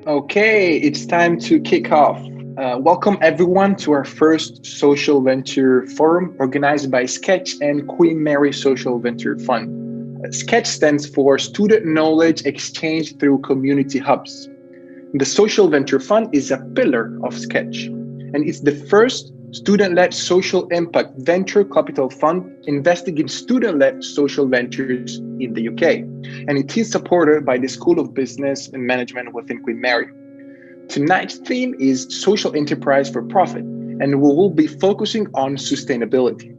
Okay, it's time to kick off. Welcome everyone to our first social venture forum organized by Sketch and Queen Mary Social Venture Fund. Sketch stands for Student Knowledge Exchange through Community Hubs. The Social Venture Fund is a pillar of Sketch, and it's the first student-led social impact venture capital fund investing in student-led social ventures in the UK. And it is supported by the School of Business and Management within Queen Mary. Tonight's theme is social enterprise for profit, and we will be focusing on sustainability.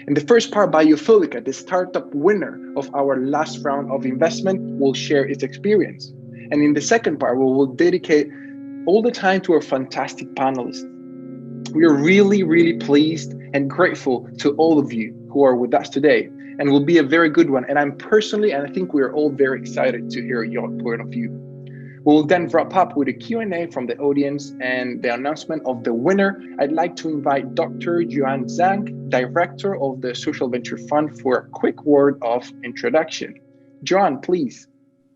In the first part, Biophilica, the startup winner of our last round of investment, will share its experience. And in the second part, we will dedicate all the time to our fantastic panelists. We are really pleased and grateful to all of you who are with us today, and will be a very good one. And I'm personally, and I think we are all very excited to hear your point of view. We'll then wrap up with a Q&A from the audience and the announcement of the winner. I'd like to invite Dr. Joanne Zhang, Director of the Social Venture Fund, for a quick word of introduction. Joanne, please.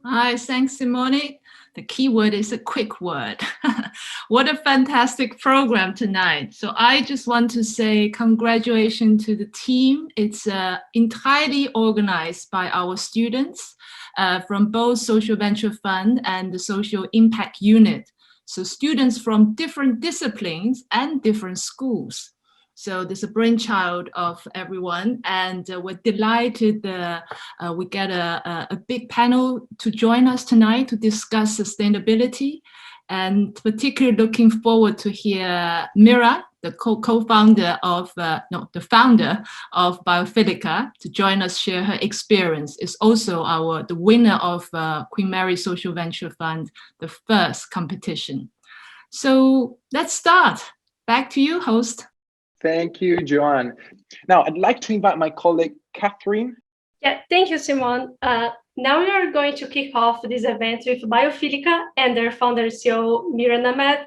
Hi, thanks, Simone. The key word is a quick word. What a fantastic program tonight. So I just want to say congratulations to the team. It's entirely organized by our students from both Social Venture Fund and the Social Impact Unit. So students from different disciplines and different schools. So there's a brainchild of everyone, and we're delighted we get a big panel to join us tonight to discuss sustainability, and particularly looking forward to hear Mira, the co-founder of, the founder of Biophilica, to join us, share her experience. Is also the winner of Queen Mary Social Venture Fund, the first competition. So let's start. Back to you, host. Thank you, Joanne. Now, I'd like to invite my colleague, Catherine. Yeah, thank you, Simon. Now we are going to kick off this event with Biophilica and their founder CEO, Mira Named.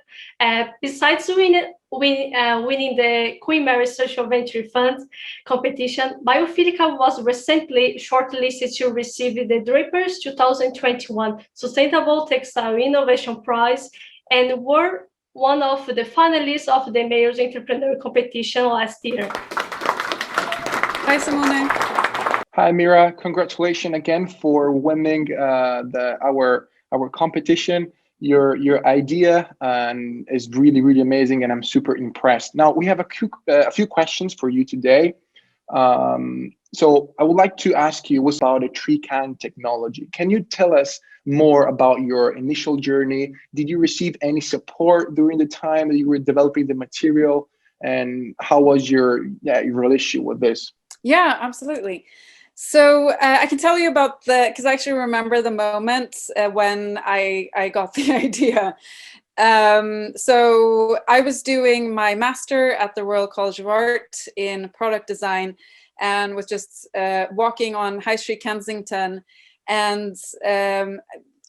Besides winning the Queen Mary Social Venture Fund competition, Biophilica was recently shortlisted to receive the Drapers 2021 Sustainable Textile Innovation Prize and were one of the finalists of the Mayor's Entrepreneur competition last year. Hi, Simone. Hi, Mira. Congratulations again for winning our competition. Your idea is really amazing, and I'm super impressed. Now we have a few questions for you today. So I would like to ask you about a tree can technology. Can you tell us more about your initial journey? Did you receive any support during the time that you were developing the material? And how was your relationship with this? Yeah, absolutely. So I can tell you about because I actually remember the moment when I got the idea. So I was doing my master at the Royal College of Art in product design, and was just walking on High Street Kensington, and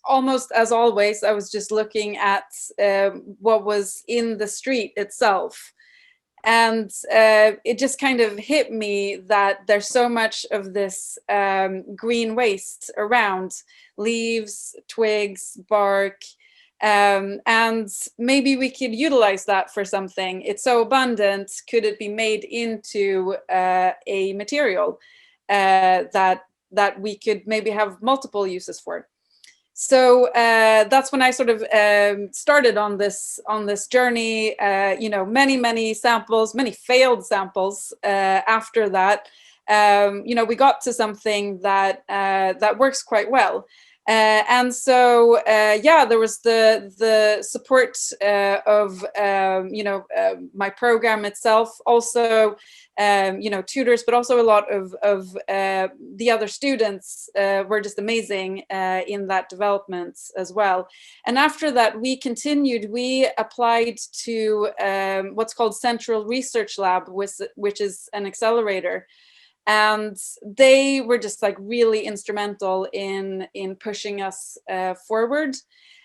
almost as always, I was just looking at what was in the street itself. And it just kind of hit me that there's so much of this green waste around, leaves, twigs, bark, and maybe we could utilize that for something. It's so abundant. Could it be made into a material that we could maybe have multiple uses for? So that's when I sort of started on this journey. Many samples, many failed samples. After that, we got to something that works quite well. And so, there was the support of my program itself, also tutors, but also a lot of the other students were just amazing in that development as well. And after that, we continued. We applied to what's called Central Research Lab, which is an accelerator. And they were just like really instrumental in pushing us forward.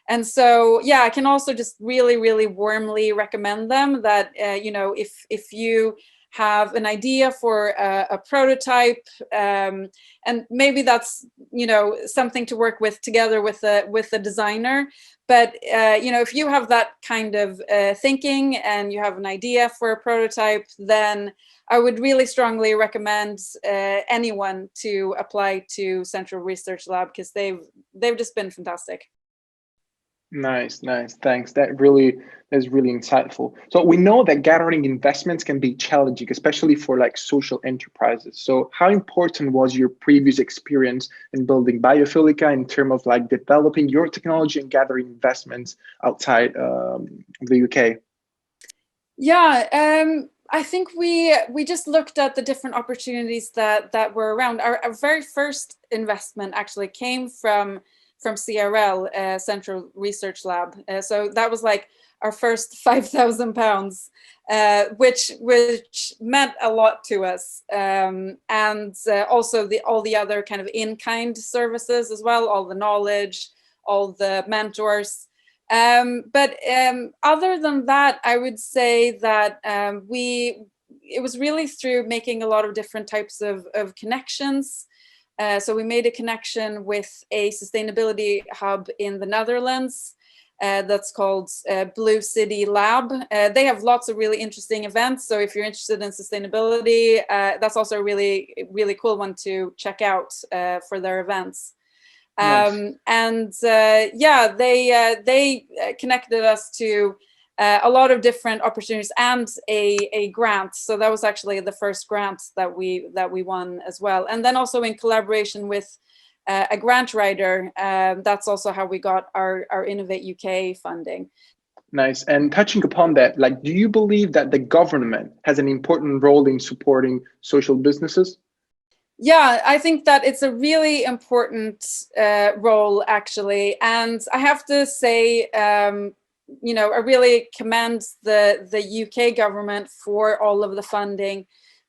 And so, I can also just really warmly recommend them that, if you have an idea for a prototype, and maybe that's, you know, something to work with together with the designer. But you know, if you have that kind of thinking and you have an idea for a prototype, then I would really strongly recommend anyone to apply to Central Research Lab, because they've just been fantastic. Nice, thanks. That is really insightful. So we know that gathering investments can be challenging, especially for like social enterprises. So how important was your previous experience in building Biophilica in terms of like developing your technology and gathering investments outside the UK? Yeah, I think we just looked at the different opportunities that were around. Our very first investment actually came from CRL, Central Research Lab. So that was like our first £5,000, which meant a lot to us, and also all the other kind of in-kind services as well, all the knowledge, all the mentors. But other than that, I would say that it was really through making a lot of different types of connections. So we made a connection with a sustainability hub in the Netherlands that's called Blue City Lab. They have lots of really interesting events. So if you're interested in sustainability, that's also a really, really cool one to check out for their events. Nice. And yeah, they connected us to a lot of different opportunities and a grant. So that was actually the first grant that we won as well. And then also in collaboration with a grant writer, that's also how we got our Innovate UK funding. Nice. And touching upon that, like, do you believe that the government has an important role in supporting social businesses? Yeah, I think that it's a really important role, actually. And I have to say, you know, I really commend the UK government for all of the funding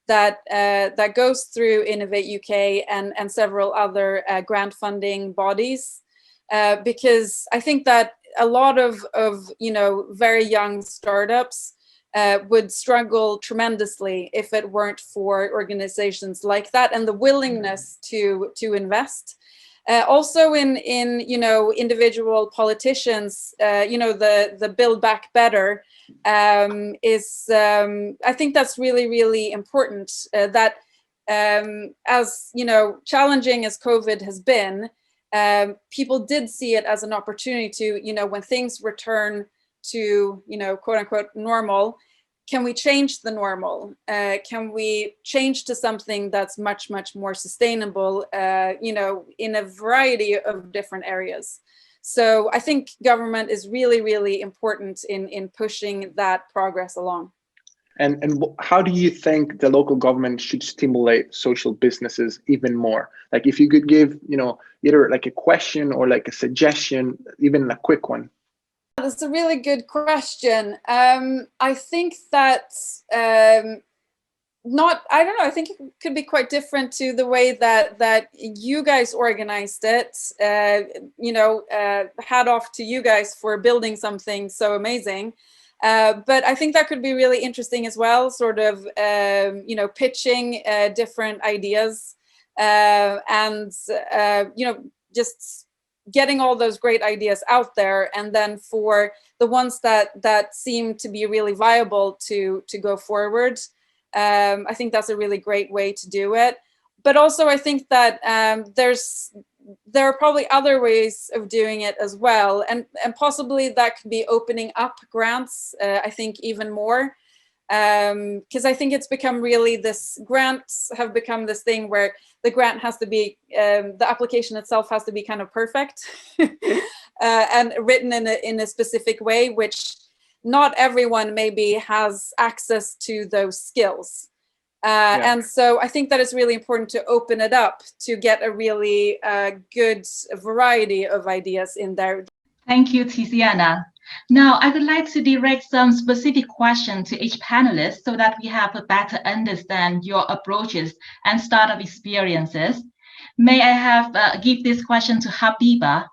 that goes through Innovate UK and several other grant funding bodies, because I think that a lot of you know, very young startups would struggle tremendously if it weren't for organizations like that and the willingness to invest. Also in you know, individual politicians, you know, the Build Back Better is, I think that's really, really important, that as, you know, challenging as COVID has been, people did see it as an opportunity to, you know, when things return to, you know, quote unquote normal, can we change the normal? Can we change to something that's much, much more sustainable, you know, in a variety of different areas? So I think government is really, really important in pushing that progress along. And how do you think the local government should stimulate social businesses even more? Like, if you could give, you know, either like a question or like a suggestion, even a quick one. That's a really good question. I think that I don't know, I think it could be quite different to the way that you guys organized it. You know, hat off to you guys for building something so amazing. But I think that could be really interesting as well, sort of, you know, pitching different ideas and, you know, just getting all those great ideas out there, and then for the ones that seem to be really viable to go forward. I think that's a really great way to do it. But also I think that there are probably other ways of doing it as well, and possibly that could be opening up grants, I think, even more. Because I think it's become really this, grants have become this thing where the grant has to be, the application itself has to be kind of perfect and written in a specific way, which not everyone maybe has access to those skills. And so I think that it's really important to open it up to get a really good variety of ideas in there. Thank you, Tiziana. Now, I would like to direct some specific questions to each panelist so that we have a better understand your approaches and startup experiences. May I have give this question to Habiba.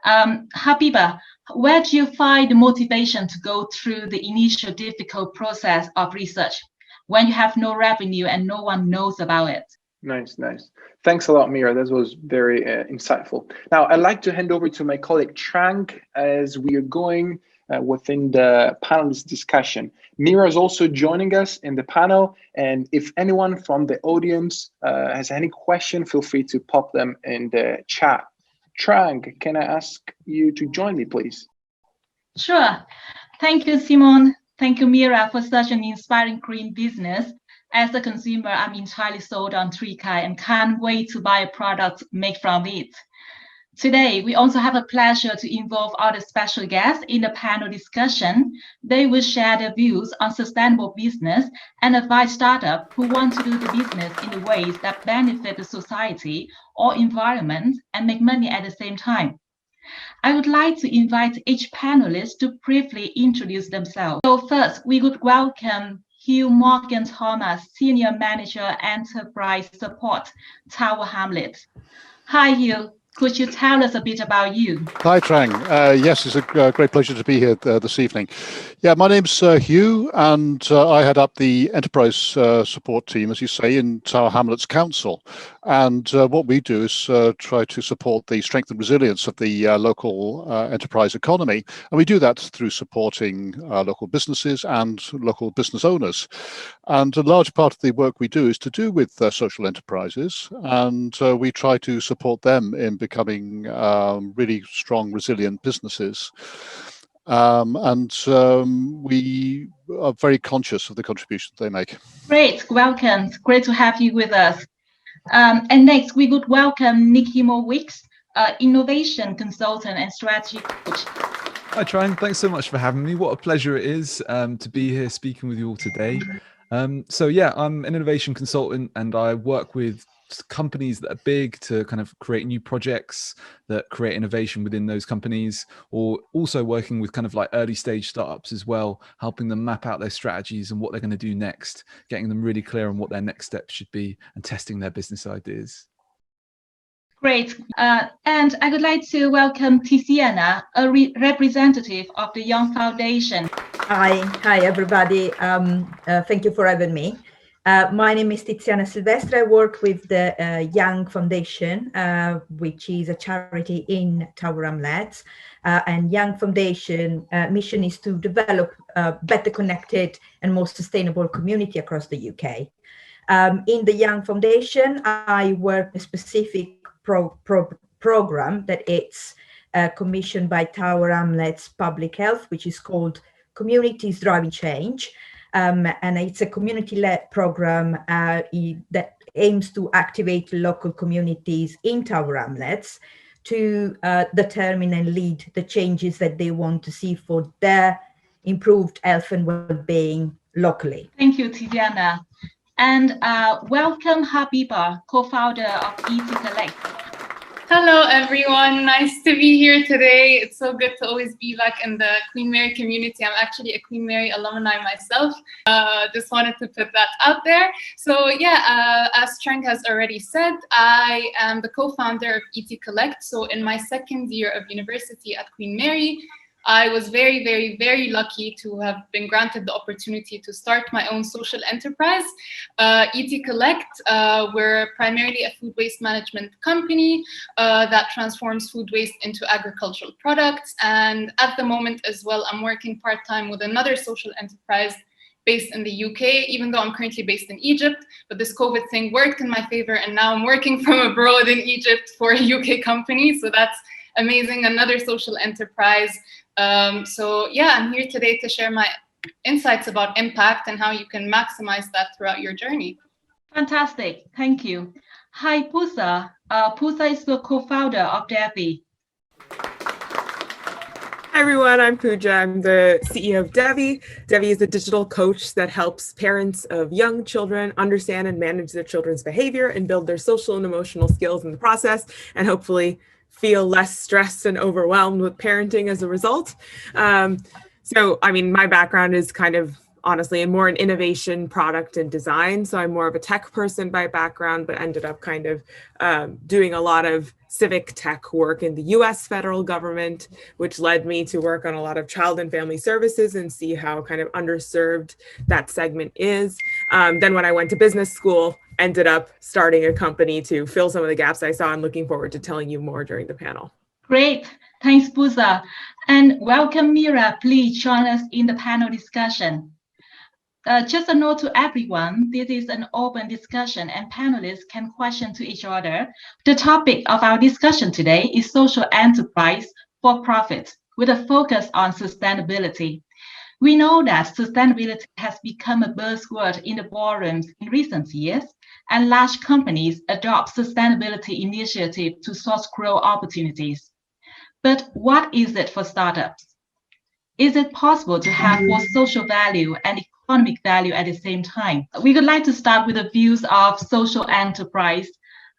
Habiba, where do you find the motivation to go through the initial difficult process of research? when you have no revenue and no one knows about it. Nice, nice. Thanks a lot, Mira. That was very insightful. Now, I'd like to hand over to my colleague Trang as we are going within the panelist discussion. Mira is also joining us in the panel, and if anyone from the audience has any question, feel free to pop them in the chat. Trang, can I ask you to join me, please? Sure. Thank you, Simon. Thank you, Mira, for such an inspiring green business. As a consumer, I'm entirely sold on Trikai and can't wait to buy a product made from it. Today, we also have a pleasure to involve all the special guests in the panel discussion. They will share their views on sustainable business and advise startups who want to do the business in the ways that benefit the society or environment and make money at the same time. I would like to invite each panelist to briefly introduce themselves. So first, we would welcome Hugh Morgan Thomas, Senior Manager, Enterprise Support, Tower Hamlets. Hi, Hugh. Could you tell us a bit about you? Hi, Trang. Yes, it's a great pleasure to be here this evening. Yeah, my name's Hugh, and I head up the enterprise support team, as you say, in Tower Hamlets Council. And what we do is try to support the strength and resilience of the local enterprise economy. And we do that through supporting local businesses and local business owners. And a large part of the work we do is to do with social enterprises, and we try to support them in becoming really strong, resilient businesses. We are very conscious of the contributions they make. Great, welcome. Great to have you with us. And next, we would welcome Nikki Mowicks, innovation consultant and strategy coach. Hi, Trang. Thanks so much for having me. What a pleasure it is to be here speaking with you all today. So yeah, I'm an innovation consultant and I work with companies that are big to kind of create new projects that create innovation within those companies, or also working with kind of like early stage startups as well, helping them map out their strategies and what they're going to do next, getting them really clear on what their next steps should be and testing their business ideas. Great. And I would like to welcome Tiziana, a representative of the Young Foundation. Hi everybody. Thank you for having me. My name is Tiziana Silvestre. I work with the Young Foundation, which is a charity in Tower Hamlets. And Young Foundation mission is to develop a better connected and more sustainable community across the UK. In the Young Foundation, I work a specific program that it's commissioned by Tower Hamlets Public Health, which is called Communities Driving Change. And it's a community-led program that aims to activate local communities in Tower Hamlets to determine and lead the changes that they want to see for their improved health and well-being locally. Thank you, Tiziana. And welcome Habiba, co-founder of ET Collect. Hello, everyone. Nice to be here today. It's so good to always be back in the Queen Mary community. I'm actually a Queen Mary alumni myself. Just wanted to put that out there. So yeah, as Trang has already said, I am the co-founder of ET Collect. So in my second year of university at Queen Mary, I was very, very, very lucky to have been granted the opportunity to start my own social enterprise. ET Collect, we're primarily a food waste management company that transforms food waste into agricultural products. And at the moment as well, I'm working part-time with another social enterprise based in the UK, even though I'm currently based in Egypt. But this COVID thing worked in my favor, and now I'm working from abroad in Egypt for a UK company. So that's amazing, another social enterprise. So yeah, I'm here today to share my insights about impact and how you can maximize that throughout your journey. Fantastic, thank you. Hi, Poosa. Poosa is the co-founder of Devi. Hi everyone, I'm Pooja. I'm the CEO of Devi. Devi is a digital coach that helps parents of young children understand and manage their children's behavior and build their social and emotional skills in the process, and hopefully feel less stressed and overwhelmed with parenting as a result. So, I mean, my background is kind of honestly, and more in innovation, product, and design. So I'm more of a tech person by background, but ended up kind of doing a lot of civic tech work in the US federal government, which led me to work on a lot of child and family services and see how kind of underserved that segment is. Then when I went to business school, ended up starting a company to fill some of the gaps I saw, and looking forward to telling you more during the panel. Great, thanks, Pusa. And welcome, Mira. Please join us in the panel discussion. Just a note to everyone, this is an open discussion and panelists can question to each other. The topic of our discussion today is social enterprise for profit with a focus on sustainability. We know that sustainability has become a buzzword in the boardrooms in recent years, and large companies adopt sustainability initiatives to source growth opportunities. But what is it for startups? Is it possible to have both social value and economic value at the same time? We would like to start with the views of social enterprise.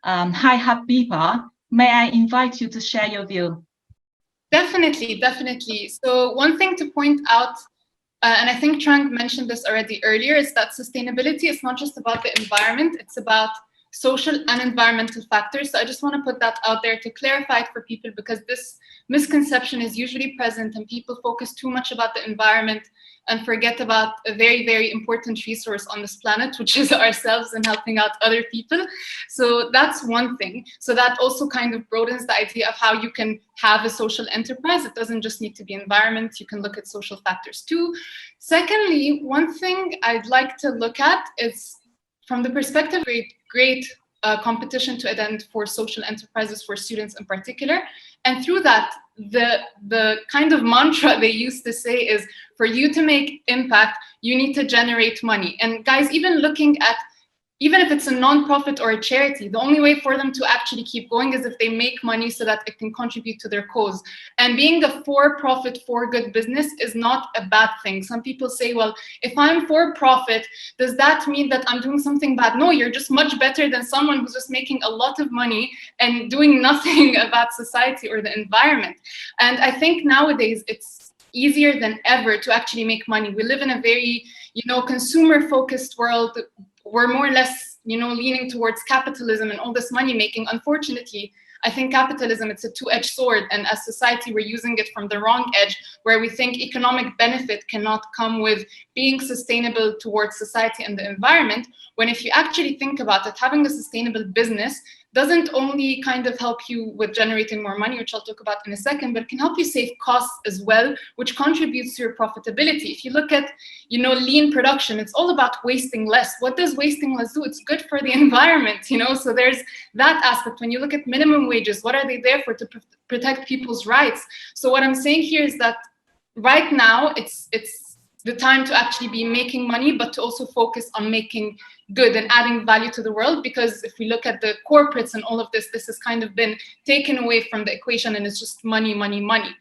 Hi, Habiba. May I invite you to share your view? Definitely, definitely. So one thing to point out, and I think Trang mentioned this already earlier, is that sustainability is not just about the environment, it's about social and environmental factors. So I just want to put that out there to clarify it for people, because this misconception is usually present and people focus too much about the environment and forget about a very, very important resource on this planet, which is ourselves and helping out other people. So that's one thing. So that also kind of broadens the idea of how you can have a social enterprise. It doesn't just need to be environment. You can look at social factors too. Secondly, one thing I'd like to look at is from the perspective of great competition to attend for social enterprises for students in particular. And through that, the kind of mantra they used to say is, for you to make impact, you need to generate money. And guys, even looking at, even if it's a nonprofit or a charity, the only way for them to actually keep going is if they make money so that it can contribute to their cause. And being a for-profit, for-good business is not a bad thing. Some people say, well, if I'm for-profit, does that mean that I'm doing something bad? No, you're just much better than someone who's just making a lot of money and doing nothing about society or the environment. And I think nowadays it's easier than ever to actually make money. We live in a very, consumer-focused world. We're more or less, leaning towards capitalism and all this money making. Unfortunately, I think capitalism, it's a two-edged sword. And as society, we're using it from the wrong edge, where we think economic benefit cannot come with being sustainable towards society and the environment. When if you actually think about it, having a sustainable business doesn't only kind of help you with generating more money, which I'll talk about in a second, but it can help you save costs as well, which contributes to your profitability. If you look at, lean production, it's all about wasting less. What does wasting less do? It's good for the environment, so there's that aspect. When you look at minimum wages, what are they there for? To protect people's rights. So what I'm saying here is that right now it's the time to actually be making money, but to also focus on making good and adding value to the world. Because if we look at the corporates and all of this, this has kind of been taken away from the equation, and it's just money, money, money.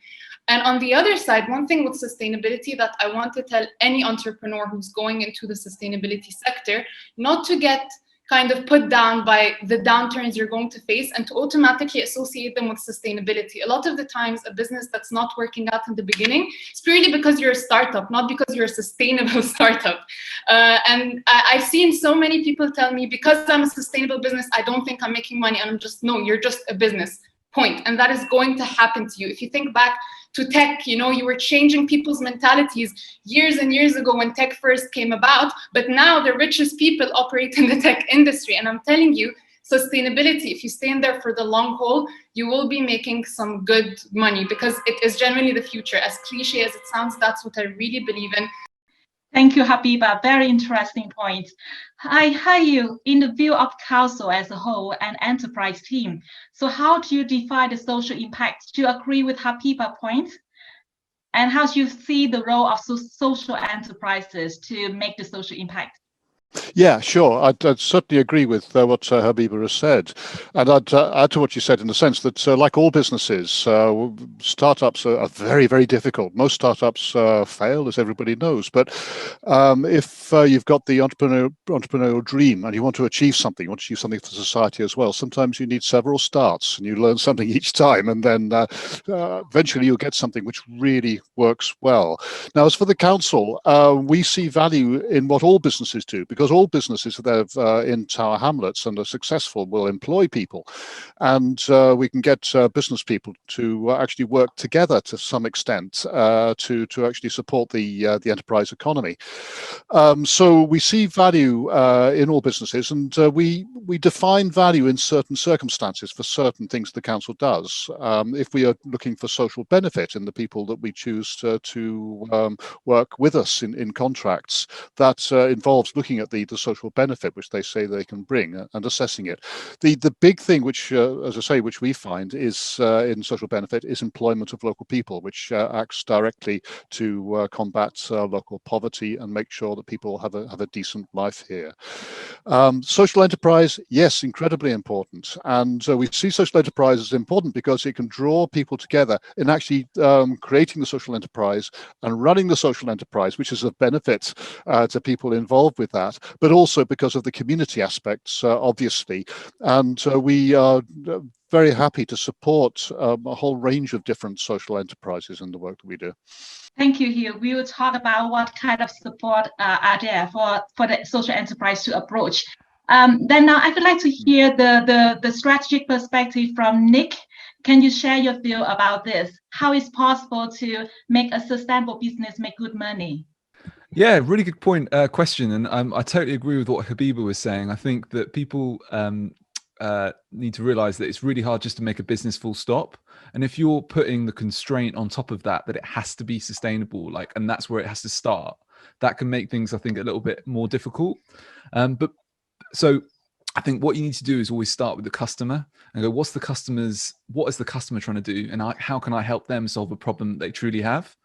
And on the other side, one thing with sustainability that I want to tell any entrepreneur who's going into the sustainability sector, not to get kind of put down by the downturns you're going to face and to automatically associate them with sustainability. A lot of the times, a business that's not working out in the beginning, it's purely because you're a startup, not because you're a sustainable startup. And I've seen so many people tell me, because I'm a sustainable business, I don't think I'm making money. And I'm just, no, you're just a business, point. And that is going to happen to you. If you think back to tech, you were changing people's mentalities years and years ago when tech first came about, but now the richest people operate in the tech industry. And I'm telling you, sustainability, if you stay in there for the long haul, you will be making some good money, because it is generally the future. As cliche as it sounds, that's what I really believe in. Thank you, Habiba. Very interesting point. Hi, you. In the view of council as a whole and enterprise team, so how do you define the social impact? Do you agree with Habiba's point? And how do you see the role of social enterprises to make the social impact? Yeah, sure. I'd certainly agree with what Habiba has said. And I'd add to what you said in the sense that, like all businesses, startups are very, very difficult. Most startups fail, as everybody knows. But if you've got the entrepreneurial dream and you want to achieve something, you want to achieve something for society as well, sometimes you need several starts and you learn something each time. And then eventually you'll get something which really works well. Now, as for the council, we see value in what all businesses do, because all businesses that are in Tower Hamlets and are successful will employ people, and we can get business people to actually work together to some extent to actually support the enterprise economy. So we see value in all businesses, and we define value in certain circumstances for certain things the council does. If we are looking for social benefit in the people that we choose to work with us in contracts, that involves looking at the social benefit which they say they can bring and assessing it. The big thing which, as I say, which we find is in social benefit is employment of local people, which acts directly to combat local poverty and make sure that people have a decent life here. Social enterprise, yes, incredibly important. And we see social enterprise as important because it can draw people together in actually creating the social enterprise and running the social enterprise, which is of benefit to people involved with that, but also because of the community aspects, obviously. And we are very happy to support a whole range of different social enterprises in the work that we do. Thank you, Hugh. We will talk about what kind of support are there for the social enterprise to approach. Then now I would like to hear the strategic perspective from Nick. Can you share your view about this? How is it possible to make a sustainable business make good money? Yeah, really good question. And I totally agree with what Habiba was saying. I think that people need to realize that it's really hard just to make a business full stop. And if you're putting the constraint on top of that it has to be sustainable, and that's where it has to start, that can make things, I think, a little bit more difficult. So I think what you need to do is always start with the customer and go, what is the customer trying to do? And how can I help them solve a problem that they truly have?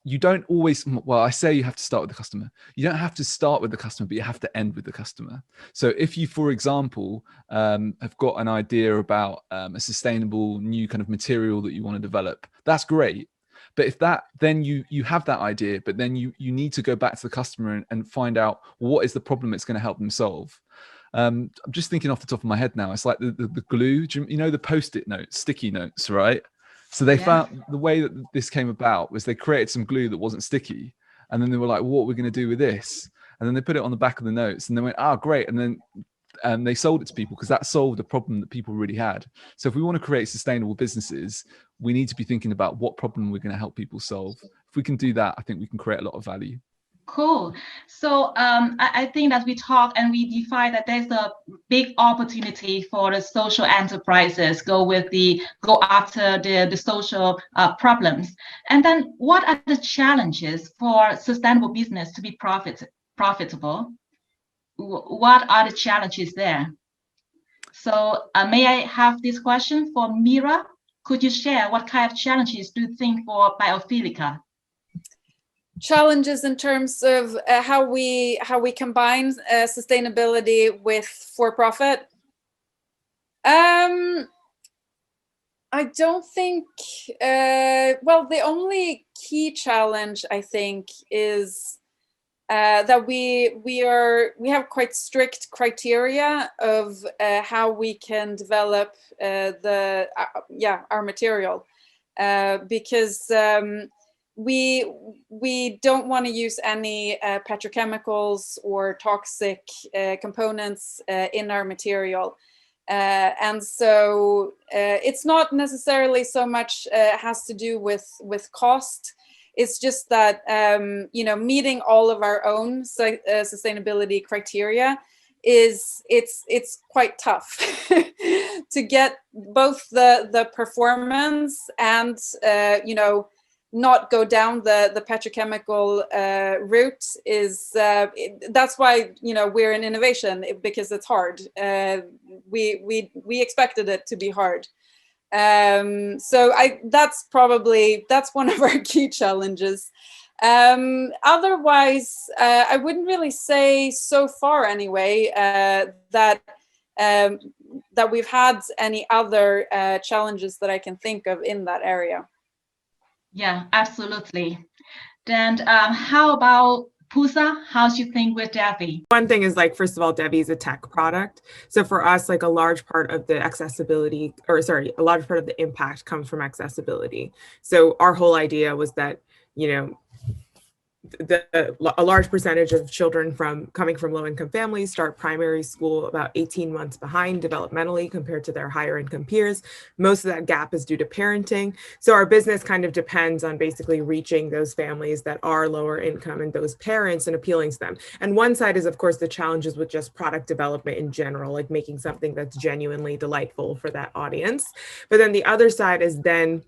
You don't always, well, I say you have to start with the customer. You don't have to start with the customer, but you have to end with the customer. So if you, for example, have got an idea about a sustainable new kind of material that you want to develop, that's great. But if then you have that idea, but then you need to go back to the customer and find out what is the problem it's going to help them solve. I'm just thinking off the top of my head now, it's like the glue, you know, the Post-it notes, sticky notes, right? So they found the way that this came about was they created some glue that wasn't sticky. And then they were like, what are we going to do with this? And then they put it on the back of the notes and they went, great. And then they sold it to people because that solved a problem that people really had. So if we want to create sustainable businesses, we need to be thinking about what problem we're going to help people solve. If we can do that, I think we can create a lot of value. Cool. So I think that we talk and we define that there's a big opportunity for the social enterprises go after the social problems. And then what are the challenges for sustainable business to be profitable? What are the challenges there? So may I have this question for Mira? Could you share what kind of challenges do you think for Biophilica? Challenges in terms of how we combine sustainability with for-profit. I don't think. Well, the only key challenge I think is that we have quite strict criteria of how we can develop our material because. We don't want to use any petrochemicals or toxic components in our material. And so it's not necessarily so much has to do with cost. It's just that, meeting all of our own sustainability criteria it's quite tough to get both the performance and, not go down the petrochemical route is that's why we're in innovation, because it's hard. We expected it to be hard. So that's one of our key challenges. Otherwise, I wouldn't really say so far anyway that that we've had any other challenges that I can think of in that area. Yeah, absolutely. Then how about Pusa? How do you think with Devi? One thing is, like, first of all, Devi is a tech product. So for us, like, a large part of the accessibility, or sorry, a large part of the impact comes from accessibility. So our whole idea was that, you know, a large percentage of children coming from low-income families start primary school about 18 months behind developmentally compared to their higher income peers. Most of that gap is due to parenting. So our business kind of depends on basically reaching those families that are lower income and those parents and appealing to them. And one side is, of course, the challenges with just product development in general, like making something that's genuinely delightful for that audience. But then the other side is then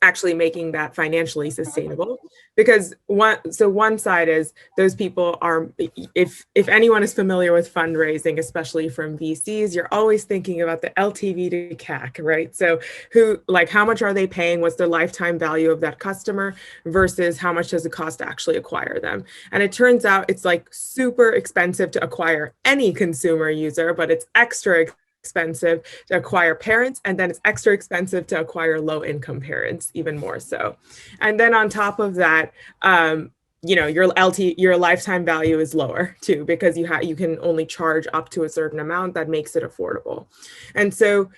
actually making that financially sustainable, because one side is those people are, if anyone is familiar with fundraising, especially from VCs, you're always thinking about the LTV to CAC, right? So how much are they paying? What's the lifetime value of that customer versus how much does it cost to actually acquire them? And it turns out it's like super expensive to acquire any consumer user, but it's extra expensive to acquire parents, and then it's extra expensive to acquire low-income parents, even more so. And then on top of that, you know, your lifetime value is lower too, because you can only charge up to a certain amount that makes it affordable. And so,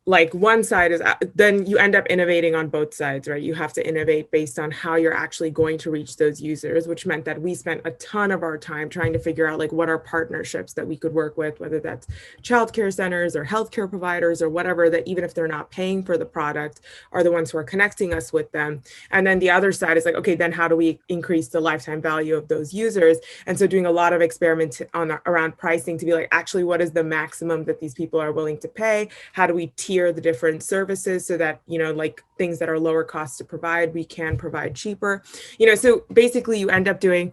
like, one side is, then you end up innovating on both sides, right? You have to innovate based on how you're actually going to reach those users, which meant that we spent a ton of our time trying to figure out, like, what are partnerships that we could work with, whether that's childcare centers or healthcare providers or whatever, that even if they're not paying for the product, are the ones who are connecting us with them. And then the other side is like, okay, then how do we increase the lifetime value of those users? And so doing a lot of experiments around pricing to be like, actually, what is the maximum that these people are willing to pay? How do we tier the different services so that, you know, like things that are lower cost to provide, we can provide cheaper, you know? So basically you end up doing,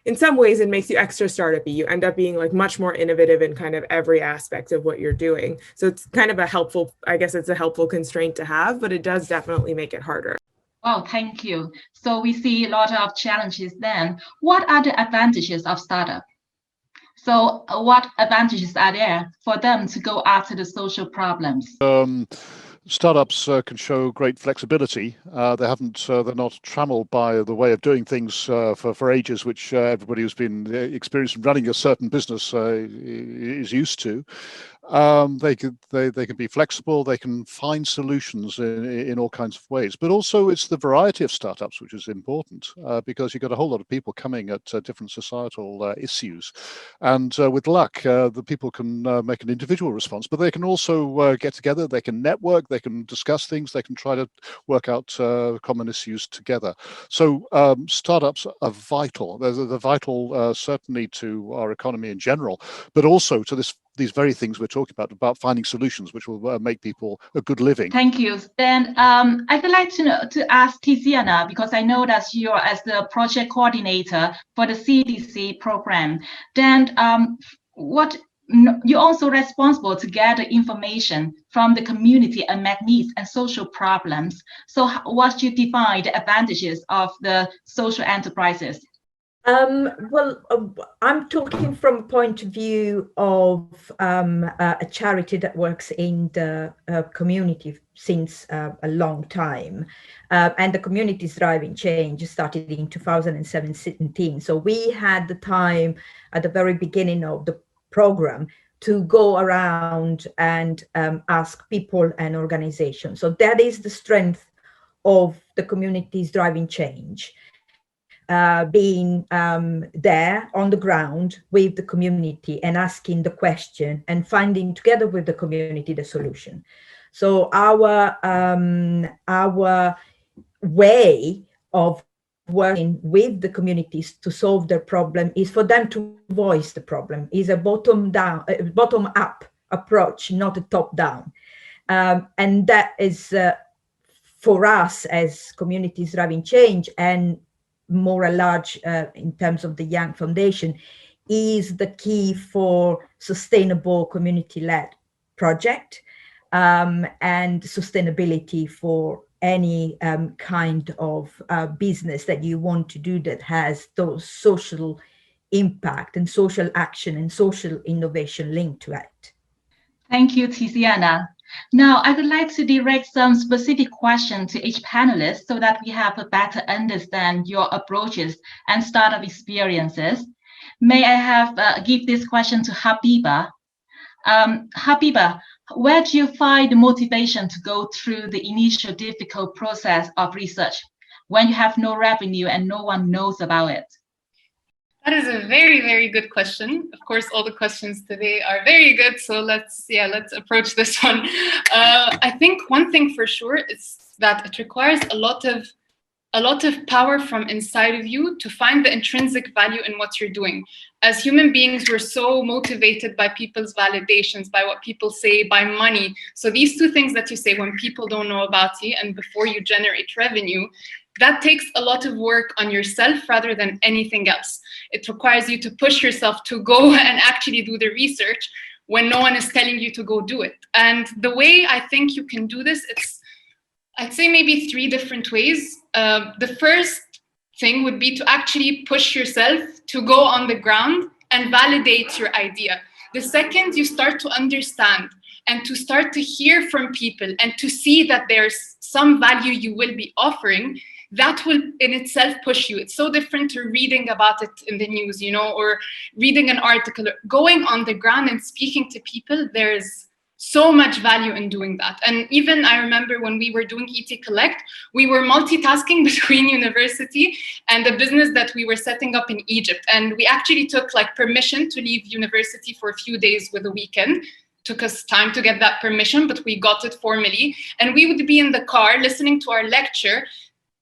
in some ways it makes you extra startup-y. You end up being like much more innovative in kind of every aspect of what you're doing. So it's kind of a helpful, I guess it's a helpful constraint to have, but it does definitely make it harder. Oh, thank you. So we see a lot of challenges then. What are the advantages of startup? So what advantages are there for them to go after the social problems? Startups can show great flexibility. They're not trammeled by the way of doing things for ages, which everybody who's been experienced in running a certain business is used to. They can be flexible. They can find solutions in all kinds of ways. But also, it's the variety of startups which is important, because you've got a whole lot of people coming at different societal issues, and with luck, the people can make an individual response. But they can also get together. They can network. They can discuss things. They can try to work out common issues together. So startups are vital. They're vital certainly to our economy in general, but also to these very things we're talking about finding solutions which will make people a good living. Thank you. Then I would like to ask Tiziana, because I know that you're as the project coordinator for the CDC program. Then you're also responsible to gather information from the community and needs and social problems. So what do you define the advantages of the social enterprises? I'm talking from a point of view of a charity that works in the community since a long time. And the community is driving change started in 2017. So we had the time at the very beginning of the program to go around and ask people and organizations. So that is the strength of the community's driving change. Being there on the ground with the community and asking the question and finding together with the community the solution. So our way of working with the communities to solve their problem is for them to voice the problem. Is a bottom up approach, not a top down, and that is for us as communities driving change and more large in terms of the Young Foundation, is the key for sustainable community-led project and sustainability for any kind of business that you want to do that has those social impact and social action and social innovation linked to it. Thank you, Tiziana. Now, I would like to direct some specific questions to each panelist so that we have a better understand your approaches and startup experiences. May I have give this question to Habiba. Habiba, where do you find the motivation to go through the initial difficult process of research when you have no revenue and no one knows about it? That is a very, very good question. Of course, all the questions today are very good. So let's approach this one. I think one thing for sure is that it requires a lot of power from inside of you to find the intrinsic value in what you're doing. As human beings, we're so motivated by people's validations, by what people say, by money. So these two things that you say when people don't know about you and before you generate revenue, that takes a lot of work on yourself rather than anything else. It requires you to push yourself to go and actually do the research when no one is telling you to go do it. And the way I think you can do this, I'd say maybe 3 different ways. The first thing would be to actually push yourself to go on the ground and validate your idea. The second, you start to understand and to start to hear from people and to see that there's some value you will be offering, that will in itself push you. It's so different to reading about it in the news, you know, or reading an article. Going on the ground and speaking to people, there's so much value in doing that. And even I remember when we were doing ET Collect, we were multitasking between university and the business that we were setting up in Egypt. And we actually took like permission to leave university for a few days with a weekend. Took us time to get that permission, but we got it formally. And we would be in the car listening to our lecture,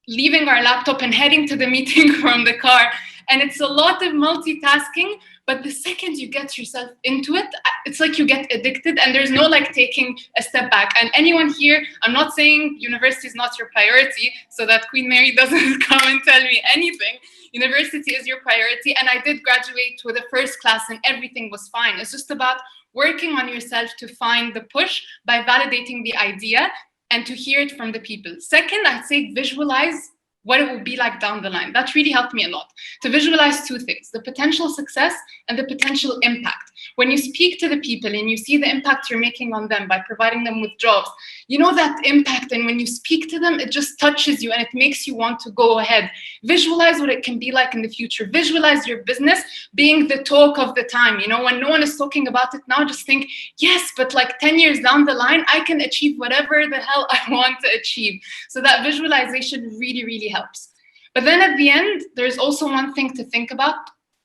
leaving our laptop and heading to the meeting from the car. And it's a lot of multitasking, but the second you get yourself into it, it's like you get addicted and there's no like taking a step back. And anyone here, I'm not saying university is not your priority so that Queen Mary doesn't come and tell me anything. University is your priority. And I did graduate with a first class and everything was fine. It's just about working on yourself to find the push by validating the idea and to hear it from the people. Second, I'd say visualize what it will be like down the line. That really helped me a lot. To visualize 2 things, the potential success and the potential impact. When you speak to the people and you see the impact you're making on them by providing them with jobs, you know that impact, and when you speak to them, it just touches you and it makes you want to go ahead. Visualize what it can be like in the future. Visualize your business being the talk of the time. You know, when no one is talking about it now, just think, yes, but like 10 years down the line, I can achieve whatever the hell I want to achieve. So that visualization really, really helps. But then at the end, there's also one thing to think about.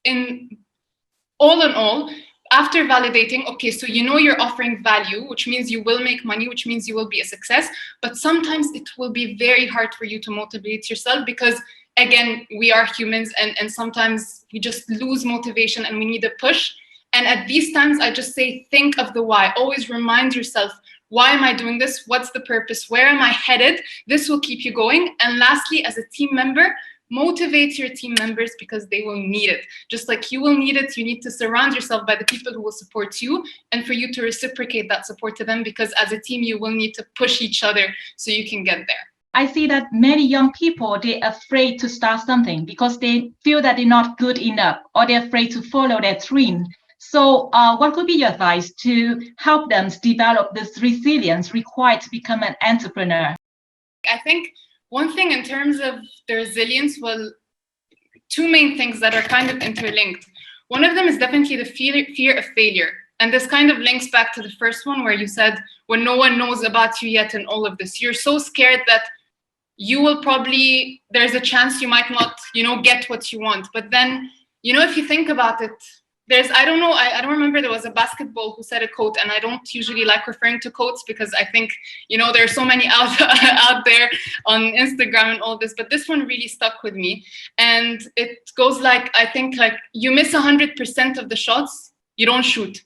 In all, after validating, okay, so you know you're offering value, which means you will make money, which means you will be a success. But sometimes it will be very hard for you to motivate yourself because, again, we are humans and sometimes we just lose motivation and we need a push. And at these times, I just say, think of the why. Always remind yourself, why am I doing this? What's the purpose? Where am I headed? This will keep you going. And lastly, as a team member, motivate your team members because they will need it. Just like you will need it, you need to surround yourself by the people who will support you and for you to reciprocate that support to them, because as a team, you will need to push each other so you can get there. I see that many young people, they're afraid to start something because they feel that they're not good enough or they're afraid to follow their dream. So what could be your advice to help them develop this resilience required to become an entrepreneur? I think one thing in terms of the resilience, well, 2 main things that are kind of interlinked. One of them is definitely the fear of failure. And this kind of links back to the first one where you said, when no one knows about you yet and all of this, you're so scared that you will probably, there's a chance you might not, get what you want. But then, if you think about it, I don't remember, there was a basketball who said a quote, and I don't usually like referring to quotes because I think, there are so many out there on Instagram and all this, but this one really stuck with me. And it goes I think you miss 100% of the shots you don't shoot.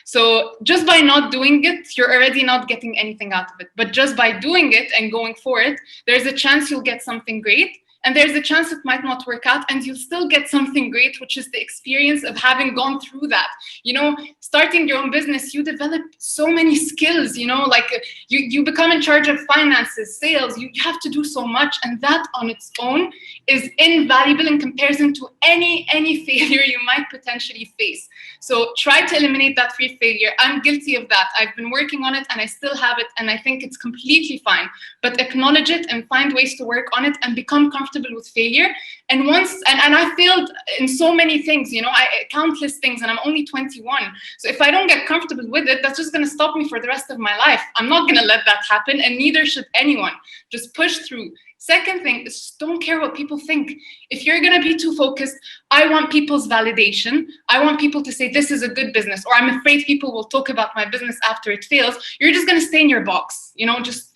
So just by not doing it, you're already not getting anything out of it. But just by doing it and going for it, there's a chance you'll get something great. and there's a chance it might not work out, and you'll still get something great, which is the experience of having gone through that. You know, starting your own business, you develop so many skills, you know, like you become in charge of finances, sales, you have to do so much, and that on its own is invaluable in comparison to any failure you might potentially face. So try to eliminate that fear of failure. I'm guilty of that. I've been working on it and I still have it, and I think it's completely fine. But acknowledge it and find ways to work on it and become comfortable with failure. And I failed in so many things, you know, countless things, and I'm only 21. So if I don't get comfortable with it, that's just going to stop me for the rest of my life. I'm not going to let that happen, and neither should anyone. Just push through. Second thing is, don't care what people think. If you're going to be too focused, I want people's validation. I want people to say this is a good business, or I'm afraid people will talk about my business after it fails. You're just going to stay in your box, you know, just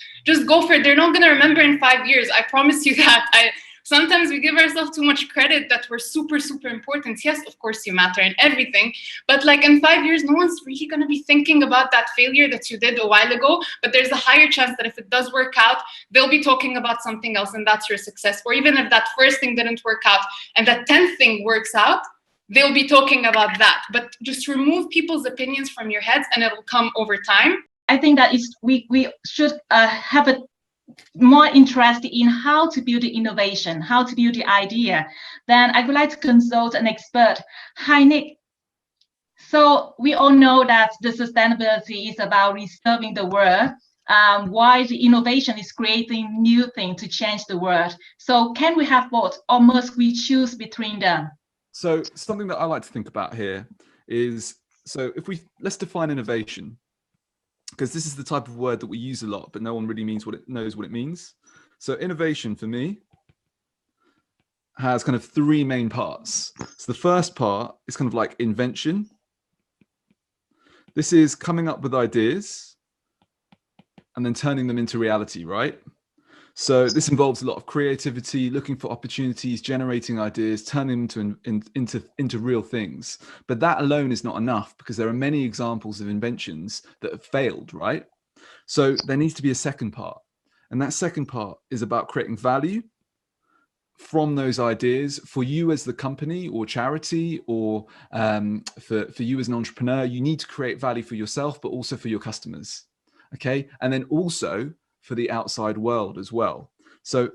go for it. They're not going to remember in 5 years. I promise you that. Sometimes we give ourselves too much credit that we're super, super important. Yes, of course you matter and everything, but like in 5 years, no one's really going to be thinking about that failure that you did a while ago. But there's a higher chance that if it does work out, they'll be talking about something else, and that's your success. Or even if that first thing didn't work out and that 10th thing works out, they'll be talking about that. But just remove people's opinions from your heads, and it will come over time. I think that we should have a more interest in how to build the innovation, how to build the idea. Then I would like to consult an expert. Hi, Nick. So we all know that the sustainability is about reserving the world, while the innovation is creating new things to change the world. So can we have both, or must we choose between them? So something that I like to think about here is, so let's define innovation, because this is the type of word that we use a lot, but no one really knows what it means. So innovation for me has kind of three main parts. So the first part is kind of like invention. This is coming up with ideas and then turning them into reality, right? So this involves a lot of creativity, looking for opportunities, generating ideas, turning them into real things. But that alone is not enough, because there are many examples of inventions that have failed, right? So there needs to be a second part. And that second part is about creating value from those ideas for you as the company or charity, or for you as an entrepreneur. You need to create value for yourself, but also for your customers. Okay. And then also for the outside world as well. So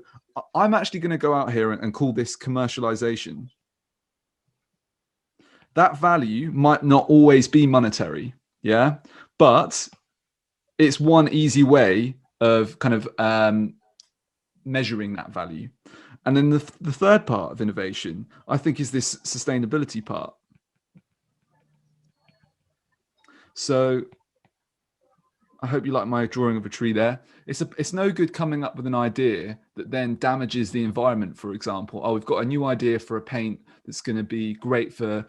I'm actually going to go out here and call this commercialization. That value might not always be monetary, yeah, but it's one easy way of kind of measuring that value. And then the third part of innovation, I think, is this sustainability part. So I hope you like my drawing of a tree there. It's no good coming up with an idea that then damages the environment. For example, oh, we've got a new idea for a paint that's going to be great for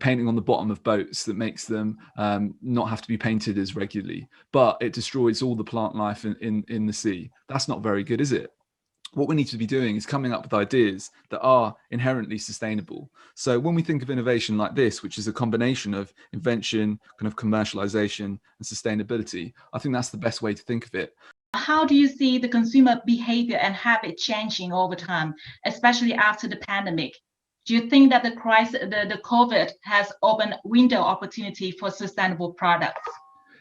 painting on the bottom of boats, that makes them not have to be painted as regularly, but it destroys all the plant life in the sea. That's not very good, is it? What we need to be doing is coming up with ideas that are inherently sustainable. So when we think of innovation like this, which is a combination of invention, kind of commercialization, and sustainability, I think that's the best way to think of it. How do you see the consumer behavior and habit changing over time, especially after the pandemic? Do you think that the crisis, the COVID, has opened window opportunity for sustainable products?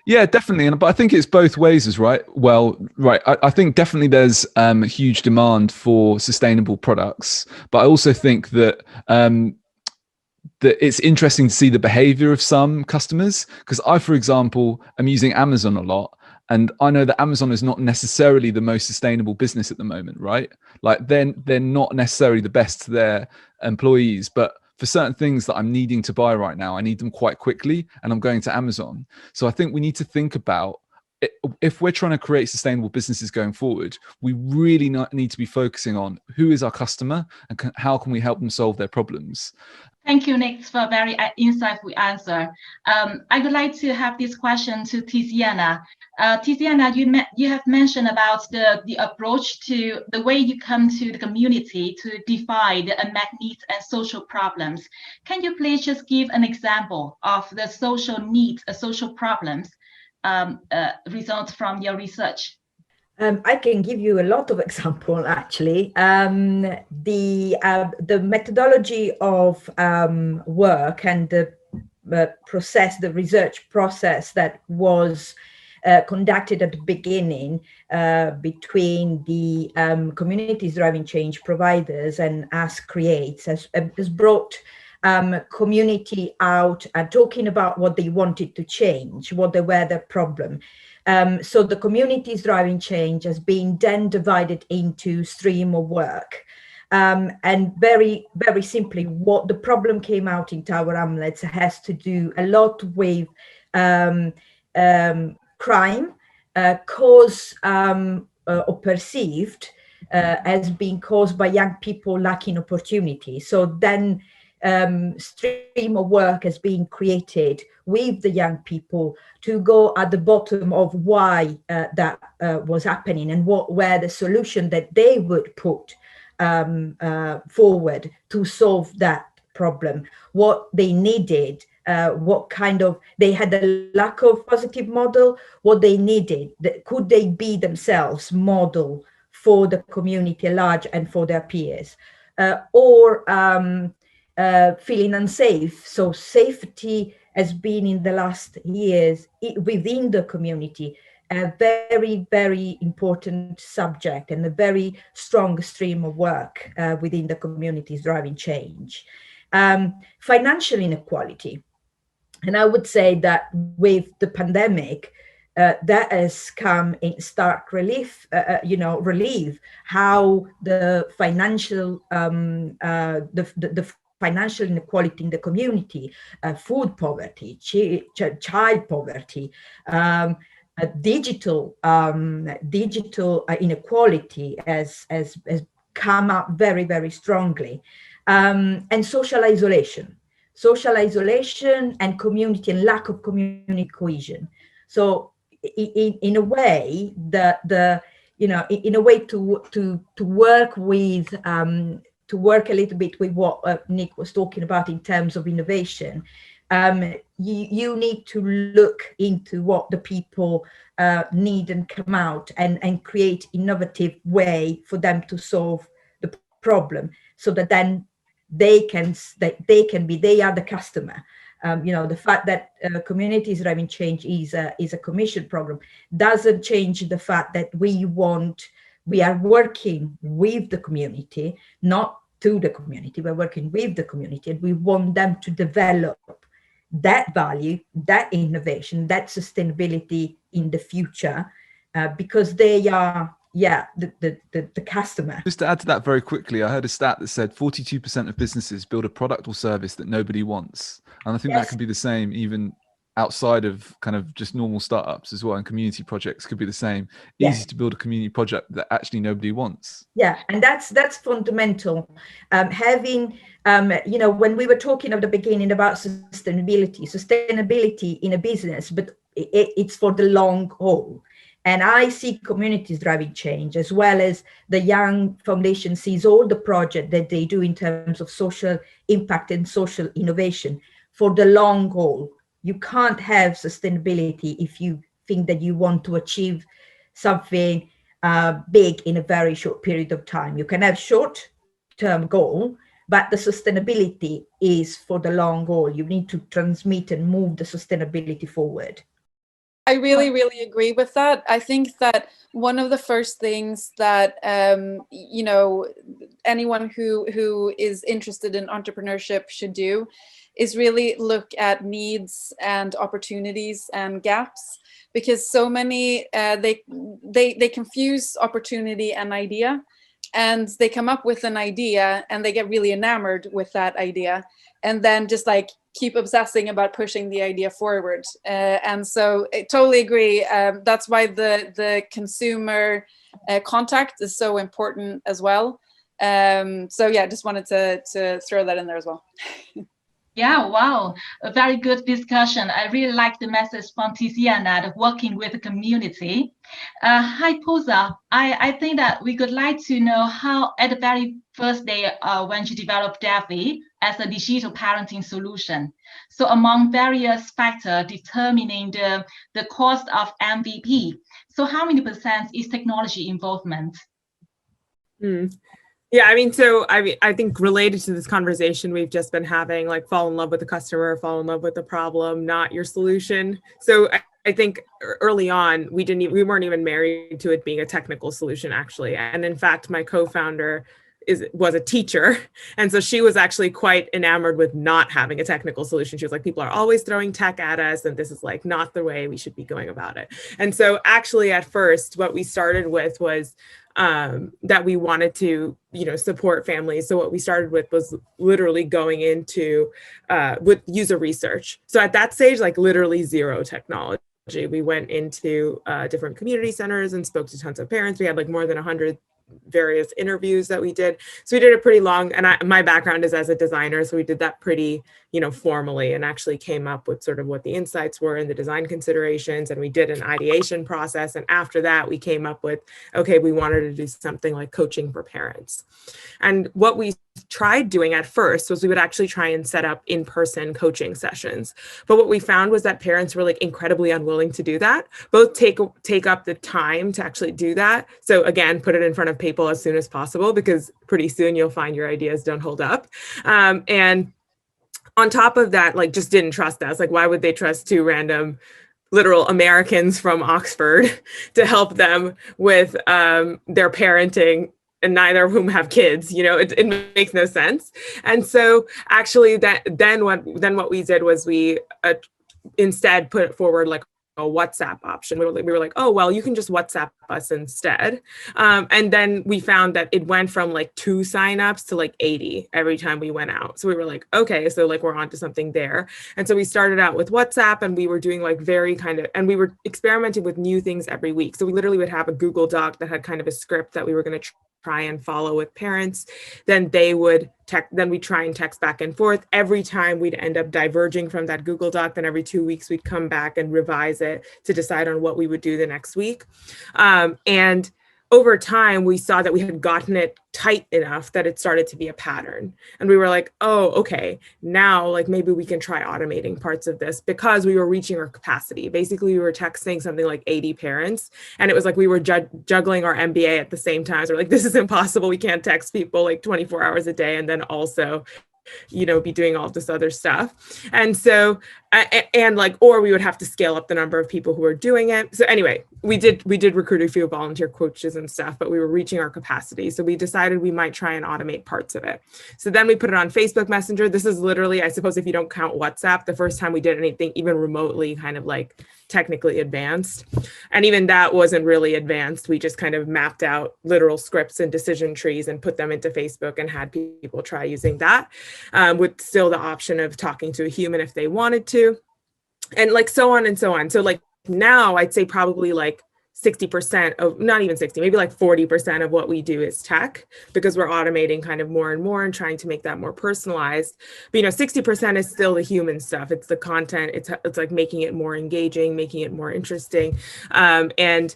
Yeah, definitely. But I think it's both ways as right. Well, right. I think definitely there's a huge demand for sustainable products, but I also think that that it's interesting to see the behavior of some customers, because I, for example, am using Amazon a lot. And I know that Amazon is not necessarily the most sustainable business at the moment, right? Like they're not necessarily the best to their employees, but for certain things that I'm needing to buy right now, I need them quite quickly, and I'm going to Amazon. So I think we need to think about, if we're trying to create sustainable businesses going forward, we really need to be focusing on who is our customer and how can we help them solve their problems. Thank you, Nick, for a very insightful answer. I would like to have this question to Tiziana. Tiziana, you have mentioned about the approach to the way you come to the community to define the unmet needs and social problems. Can you please just give an example of the social needs, social problems result from your research? I can give you a lot of example actually. The methodology of work and the process, the research process that was conducted at the beginning between the communities driving change providers and us creates has brought community out talking about what they wanted to change, what they were their problem. So the communities driving change has been then divided into stream of work. And very, very simply, what the problem came out in Tower Hamlets has to do a lot with crime, caused or perceived as being caused by young people lacking opportunity. So then stream of work has been created with the young people to go at the bottom of why that was happening and what were the solution that they would put forward to solve that problem, what they needed, what kind of, they had a lack of positive model, what they needed, could they be themselves model for the community at large and for their peers, or feeling unsafe. So safety has been in the last years within the community a very, very important subject and a very strong stream of work within the communities driving change. Financial inequality. And I would say that with the pandemic, that has come in stark relief, relief how the financial, the financial inequality in the community, food poverty, child poverty, digital inequality has come up very, very strongly, and social isolation and community and lack of community cohesion. So in a way, in a way to work with, to work a little bit with what Nick was talking about in terms of innovation, you need to look into what the people need and come out and create innovative way for them to solve the problem, so that then they are the customer. The fact that communities driving change is a commission program doesn't change the fact that we are working with the community, not to the community. We're working with the community, and we want them to develop that value, that innovation, that sustainability in the future, because they are, the customer. Just to add to that very quickly, I heard a stat that said 42% of businesses build a product or service that nobody wants. And I think that could be the same even outside of kind of just normal startups as well, and community projects could be the same. Easy to build a community project that actually nobody wants. Yeah, and that's fundamental. Having, when we were talking at the beginning about sustainability in a business, but it's for the long haul. And I see communities driving change, as well as the Young Foundation sees all the projects that they do in terms of social impact and social innovation for the long haul. You can't have sustainability if you think that you want to achieve something big in a very short period of time. You can have short-term goal, but the sustainability is for the long haul. You need to transmit and move the sustainability forward. I really, really agree with that. I think that one of the first things that, anyone who is interested in entrepreneurship should do is really look at needs and opportunities and gaps, because so many, they confuse opportunity and idea, and they come up with an idea and they get really enamored with that idea, and then just like keep obsessing about pushing the idea forward. And so I totally agree. That's why the consumer contact is so important as well. So yeah, just wanted to throw that in there as well. Yeah, wow, a very good discussion. I really like the message from Tiziana, the working with the community. Hi, Posa. I think that we would like to know how, at the very first day when you developed Devi as a digital parenting solution. So among various factors determining the cost of MVP, so how many percent is technology involvement? Yeah, I mean, so I think related to this conversation we've just been having, like fall in love with the customer, fall in love with the problem, not your solution. So I think early on we weren't even married to it being a technical solution actually. And in fact, my co-founder was a teacher. And so she was actually quite enamored with not having a technical solution. She was like, people are always throwing tech at us, and this is like not the way we should be going about it. And so actually at first, what we started with was that we wanted to, support families. So what we started with was literally going into with user research. So at that stage, like literally zero technology. We went into different community centers and spoke to tons of parents. We had like more than 100 various interviews that we did. So we did it pretty long. And my background is as a designer. So we did that pretty, formally, and actually came up with sort of what the insights were and the design considerations. And we did an ideation process. And after that, we came up with, okay, we wanted to do something like coaching for parents. And what we tried doing at first was we would actually try and set up in-person coaching sessions. But what we found was that parents were like incredibly unwilling to do that, both take up the time to actually do that. So again, put it in front of people as soon as possible, because pretty soon you'll find your ideas don't hold up. And on top of that, like just didn't trust us. Like, why would they trust two random literal Americans from Oxford to help them with their parenting, and neither of whom have kids? It makes no sense. And so actually then what we did was we instead put forward like a WhatsApp option. We were like, oh, well, you can just WhatsApp us instead. And then we found that it went from like 2 signups to like 80 every time we went out. So we were like, okay, so like we're onto something there. And so we started out with WhatsApp, and we were doing like and we were experimenting with new things every week. So we literally would have a Google Doc that had kind of a script that we were going to try and follow with parents. Then we'd try and text back and forth. Every time we'd end up diverging from that Google Doc. Then every 2 weeks we'd come back and revise it to decide on what we would do the next week. And over time, we saw that we had gotten it tight enough that it started to be a pattern. And we were like, oh, okay, now like maybe we can try automating parts of this, because we were reaching our capacity. Basically, we were texting something like 80 parents, and it was like we were juggling our MBA at the same time. So we're like, this is impossible. We can't text people like 24 hours a day and then also be doing all this other stuff. And so, or we would have to scale up the number of people who are doing it. So anyway, we did recruit a few volunteer coaches and stuff, but we were reaching our capacity. So we decided we might try and automate parts of it. So then we put it on Facebook Messenger. This is literally, I suppose, if you don't count WhatsApp, the first time we did anything even remotely kind of like technically advanced. And even that wasn't really advanced. We just kind of mapped out literal scripts and decision trees and put them into Facebook and had people try using that, with still the option of talking to a human if they wanted to, and like so on and so on. So like now I'd say probably like 60% of, not even 60, maybe like 40% of what we do is tech, because we're automating kind of more and more and trying to make that more personalized. But 60% is still the human stuff. It's the content. It's like making it more engaging, making it more interesting. And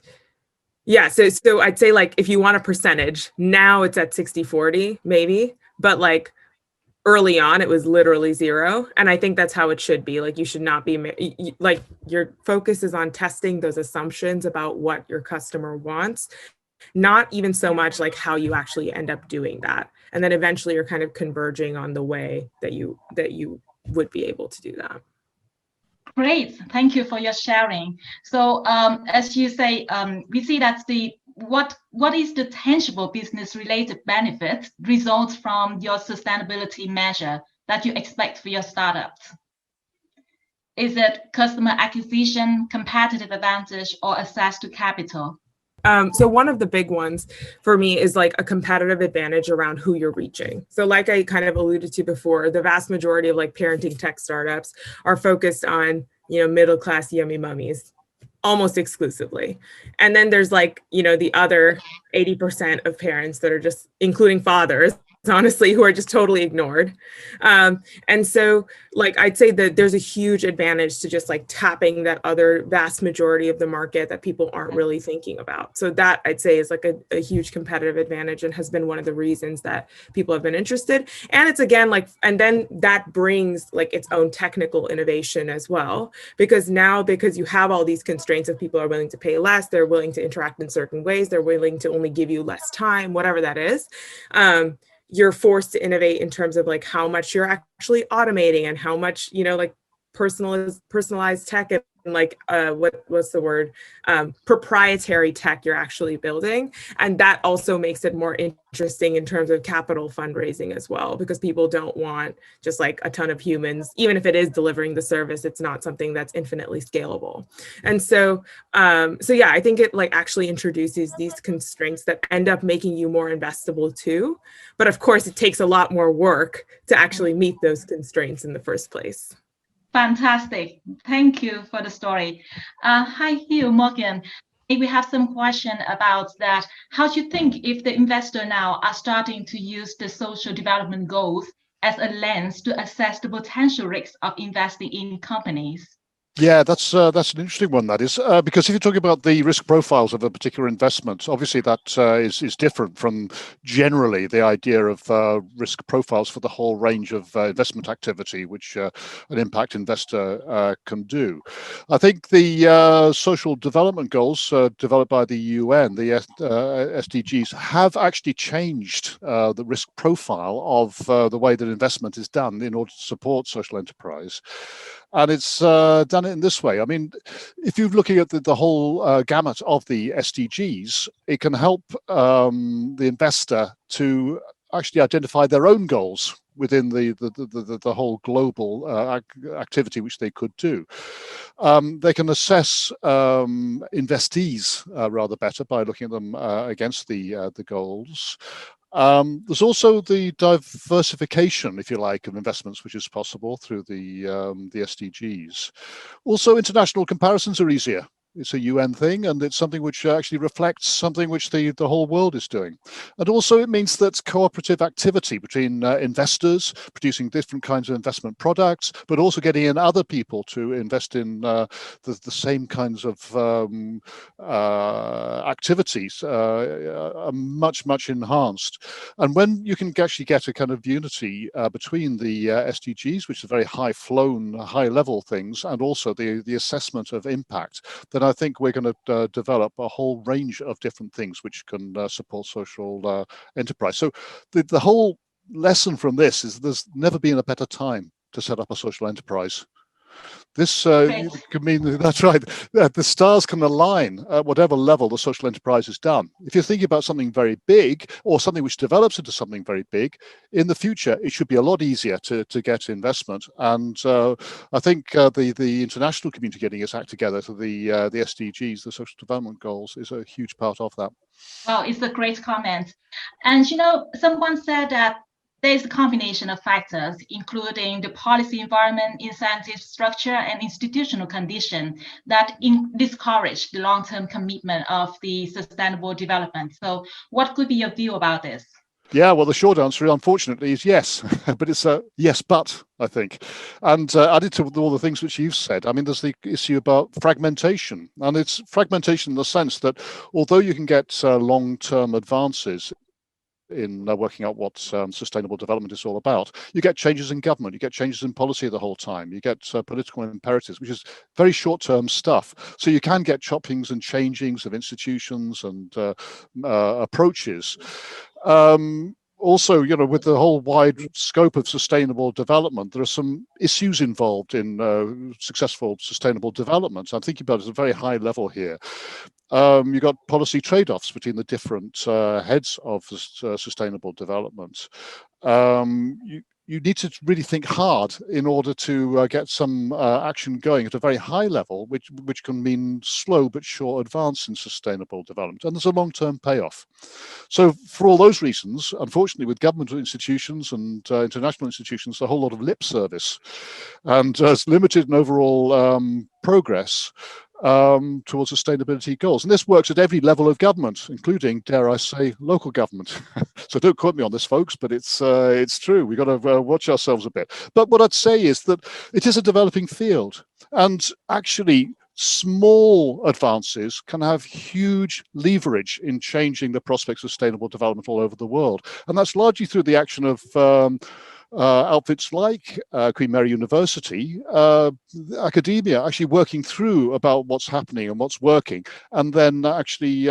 yeah, so I'd say like if you want a percentage, now it's at 60-40 maybe, but like early on, it was literally 0. And I think that's how it should be. Like, you should not be like, your focus is on testing those assumptions about what your customer wants, not even so much like how you actually end up doing that. And then eventually you're kind of converging on the way that you would be able to do that. Great, thank you for your sharing. So as you say, we see that what is the tangible business related benefit results from your sustainability measure that you expect for your startups? Is it customer acquisition, competitive advantage, or access to capital? So one of the big ones for me is like a competitive advantage around who you're reaching. So like I kind of alluded to before, the vast majority of like parenting tech startups are focused on, middle-class yummy mummies, almost exclusively. And then there's like, the other 80% of parents that are just, including fathers, honestly, who are just totally ignored. And so like, I'd say that there's a huge advantage to just like tapping that other vast majority of the market that people aren't really thinking about. So that I'd say is like a huge competitive advantage and has been one of the reasons that people have been interested. And it's again, like, and then that brings like its own technical innovation as well, because now, because you have all these constraints of people are willing to pay less, they're willing to interact in certain ways, they're willing to only give you less time, whatever that is. You're forced to innovate in terms of like how much you're actually automating and how much, you know, like personalized tech and like what's the word, proprietary tech you're actually building. And that also makes it more interesting in terms of capital fundraising as well, because people don't want just like a ton of humans. Even if it is delivering the service, it's not something that's infinitely scalable. And so so yeah, I think it like actually introduces these constraints that end up making you more investable too. But of course, it takes a lot more work to actually meet those constraints in the first place. Fantastic. Thank you for the story. Hi, Hugh, Morgan. We have some question about that. How do you think if the investor now are starting to use the social development goals as a lens to assess the potential risks of investing in companies? Yeah, that's an interesting one, that is, because if you're talking about the risk profiles of a particular investment, obviously that is different from generally the idea of risk profiles for the whole range of investment activity which an impact investor can do. I think the social development goals developed by the UN, the SDGs, have actually changed the risk profile of the way that investment is done in order to support social enterprise. And it's done it in this way. I mean, if you're looking at the whole gamut of the SDGs, it can help the investor to actually identify their own goals within the whole global activity which they could do. They can assess investees rather better by looking at them against the goals. There's also the diversification, if you like, of investments which is possible through the SDGs. Also, international comparisons are easier. It's a UN thing, and it's something which actually reflects something which the whole world is doing. And also it means that cooperative activity between investors producing different kinds of investment products, but also getting in other people to invest in the same kinds of activities are much enhanced. And when you can actually get a kind of unity between the SDGs, which are very high-flown, high-level things, and also the assessment of impact, then I think we're going to develop a whole range of different things which can support social enterprise. So the whole lesson from this is there's never been a better time to set up a social enterprise. This could mean, that's right, the stars can align at whatever level the social enterprise is done. If you're thinking about something very big or something which develops into something very big, in the future, it should be a lot easier to get investment. And I think the international community getting its act together to the SDGs, the social development goals, is a huge part of that. Well, it's a great comment. And, you know, someone said that there's a combination of factors, including the policy environment, incentive structure, and institutional condition that discourage the long-term commitment of the sustainable development. So what could be your view about this? Yeah, well, the short answer, unfortunately, is yes. But it's a yes, but, I think. And added to all the things which you've said, I mean, there's the issue about fragmentation. And it's fragmentation in the sense that although you can get long-term advances in working out what sustainable development is all about, you get changes in government, you get changes in policy the whole time, you get political imperatives, which is very short-term stuff. So you can get choppings and changings of institutions and approaches. Also, you know, with the whole wide scope of sustainable development, there are some issues involved in successful sustainable development. I'm thinking about it at a very high level here. You've got policy trade-offs between the different heads of sustainable development. You need to really think hard in order to get some action going at a very high level, which can mean slow but sure advance in sustainable development. And there's a long-term payoff. So for all those reasons, unfortunately, with government institutions and international institutions, a whole lot of lip service and limited in overall progress. towards sustainability goals. And this works at every level of government, including, dare I say, local government. So don't quote me on this, folks, but it's true. We've got to watch ourselves a bit. But what I'd say is that it is a developing field, and actually small advances can have huge leverage in changing the prospects of sustainable development all over the world. And that's largely through the action of outfits like Queen Mary University, academia actually working through about what's happening and what's working, and then actually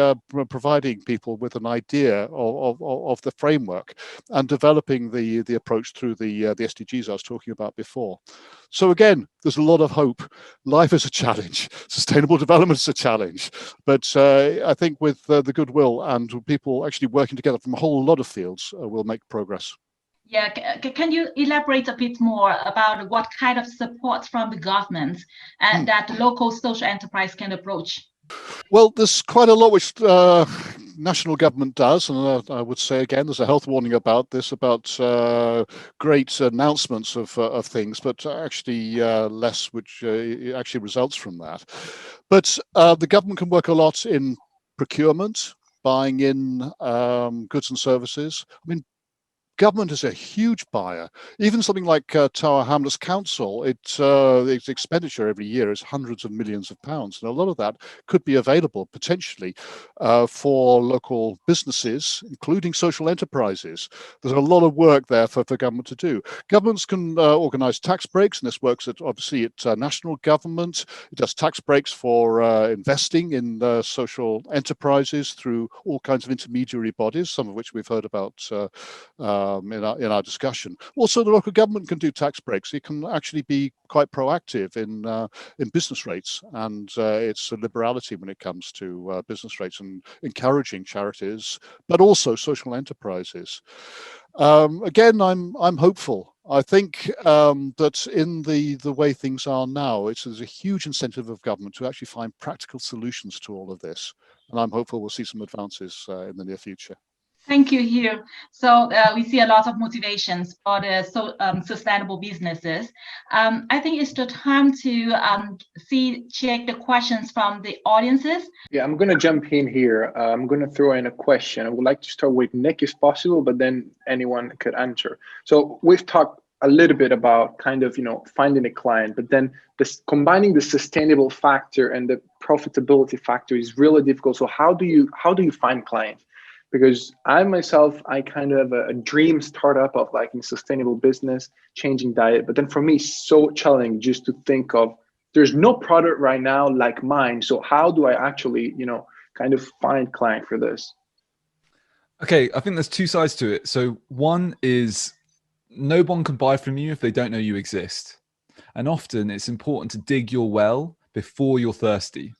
providing people with an idea of the framework and developing the approach through the SDGs I was talking about before. So again, there's a lot of hope. Life is a challenge. Sustainable development is a challenge. But I think with the goodwill and people actually working together from a whole lot of fields, we'll make progress. Yeah, can you elaborate a bit more about what kind of support from the government and that the local social enterprise can approach? Well, there's quite a lot which national government does, and I would say again, there's a health warning about this, about great announcements of things, but actually less which actually results from that. But the government can work a lot in procurement, buying in goods and services. I mean, government is a huge buyer. Even something like Tower Hamlets Council, its expenditure every year is hundreds of millions of pounds. And a lot of that could be available potentially for local businesses, including social enterprises. There's a lot of work there for government to do. Governments can organise tax breaks, and this works obviously at national government. It does tax breaks for investing in social enterprises through all kinds of intermediary bodies, some of which we've heard about in our discussion. Also, the local government can do tax breaks. It can actually be quite proactive in business rates, and it's a liberality when it comes to business rates and encouraging charities, but also social enterprises. Again, I'm hopeful. I think that in the way things are now, there's a huge incentive of government to actually find practical solutions to all of this, and I'm hopeful we'll see some advances in the near future. Thank you, Hugh. So we see a lot of motivations for the sustainable businesses. I think it's the time to check the questions from the audiences. Yeah, I'm going to jump in here. I'm going to throw in a question. I would like to start with Nick if possible, but then anyone could answer. So we've talked a little bit about kind of, finding a client, but then combining the sustainable factor and the profitability factor is really difficult. So how do you find clients? Because I myself, I kind of have a dream startup of like in sustainable business, changing diet. But then for me, it's so challenging just to think of, there's no product right now like mine. So how do I actually, kind of find client for this? Okay, I think there's two sides to it. So one is no one can buy from you if they don't know you exist. And often it's important to dig your well before you're thirsty.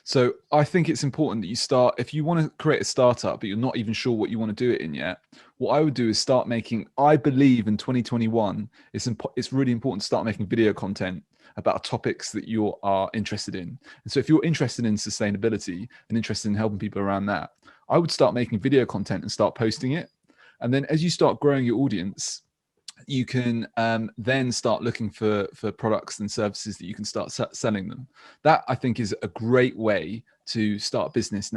So I think it's important that you start, if you want to create a startup, but you're not even sure what you want to do it in yet, what I would do is start making, I believe in 2021, it's really important to start making video content about topics that you are interested in. And so if you're interested in sustainability and interested in helping people around that, I would start making video content and start posting it. And then as you start growing your audience, you can then start looking for products and services that you can start selling them. That I think is a great way to start a business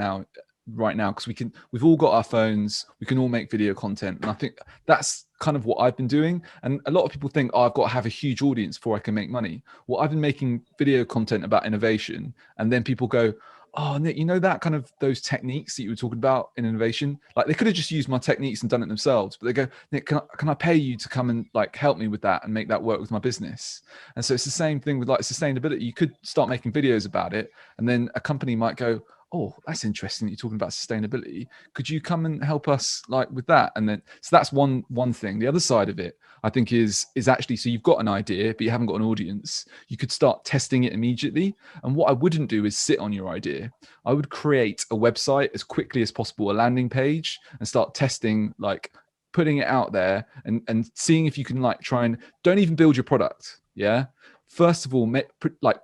right now, because we've all got our phones, we can all make video content. And I think that's kind of what I've been doing. And a lot of people think, I've got to have a huge audience before I can make money. Well, I've been making video content about innovation, and then people go, oh, Nick, that kind of those techniques that you were talking about in innovation, like they could have just used my techniques and done it themselves, but they go, Nick, can I pay you to come and like help me with that and make that work with my business? And so it's the same thing with like sustainability. You could start making videos about it, and then a company might go, oh, that's interesting that you're talking about sustainability. Could you come and help us like with that? And then, so that's one thing. The other side of it, I think is actually, so you've got an idea, but you haven't got an audience. You could start testing it immediately. And what I wouldn't do is sit on your idea. I would create a website as quickly as possible, a landing page, and start testing, like putting it out there and seeing if you can like try and don't even build your product. Yeah. First of all,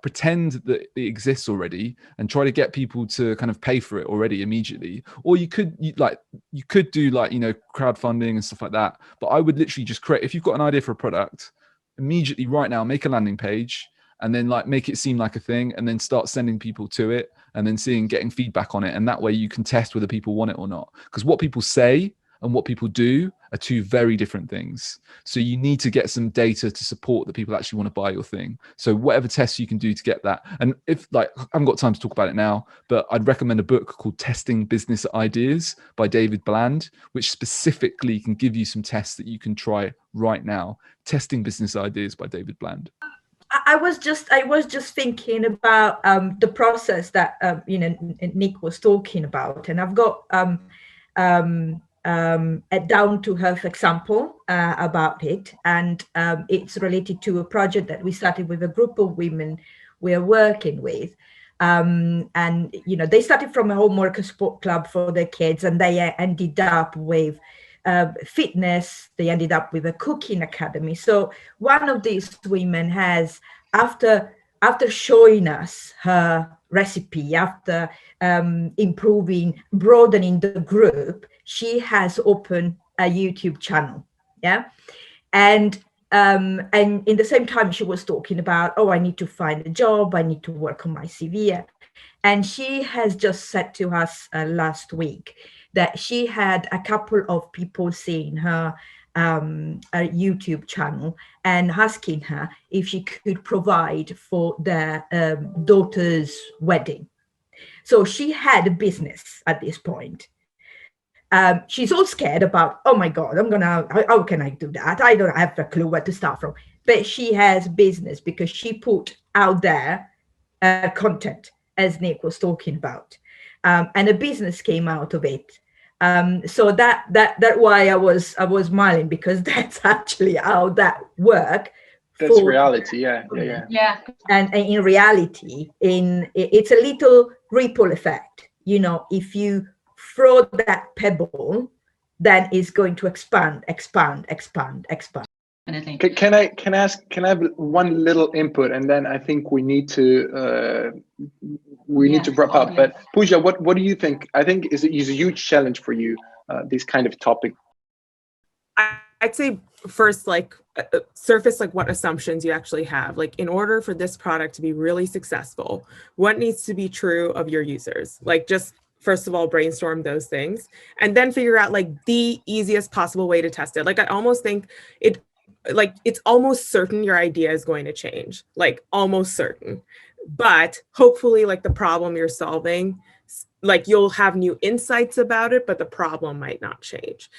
pretend that it exists already and try to get people to kind of pay for it already immediately. Or you could do crowdfunding and stuff like that. But I would literally just create, if you've got an idea for a product, immediately right now, make a landing page and then like make it seem like a thing, and then start sending people to it, and then getting feedback on it. And that way you can test whether people want it or not. Because what people say and what people do are two very different things. So you need to get some data to support that people actually want to buy your thing. So whatever tests you can do to get that. And if like, I haven't got time to talk about it now, but I'd recommend a book called Testing Business Ideas by David Bland, which specifically can give you some tests that you can try right now. Testing Business Ideas by David Bland. I was just thinking about the process that Nick was talking about, and I've got a down to earth example about it, and it's related to a project that we started with a group of women we're working with, and they started from a homework and sport club for their kids, and they ended up with fitness. They ended up with a cooking academy. So one of these women has, after showing us her recipe, after broadening the group, she has opened a YouTube channel. Yeah. And in the same time, she was talking about, I need to find a job, I need to work on my CV. And she has just said to us last week that she had a couple of people seeing her YouTube channel and asking her if she could provide for their daughter's wedding. So she had a business at this point. She's all scared about, oh my God, how can I do that? I don't have a clue where to start from. But she has business because she put out there content, as Nick was talking about. And a business came out of it. So that why I was smiling, because that's actually how that work. That's reality, yeah. And in reality, it's a little ripple effect. If you throw that pebble, then it's going to expand. Can I have one little input, and then I think we need to wrap up. But Pooja, what do you think? I think is a huge challenge for you, this kind of topic. I'd say first, surface what assumptions you actually have. In order for this product to be really successful, what needs to be true of your users? Just first of all, brainstorm those things, and then figure out the easiest possible way to test it. I almost think it's almost certain your idea is going to change, almost certain. But hopefully, the problem you're solving, you'll have new insights about it, but the problem might not change.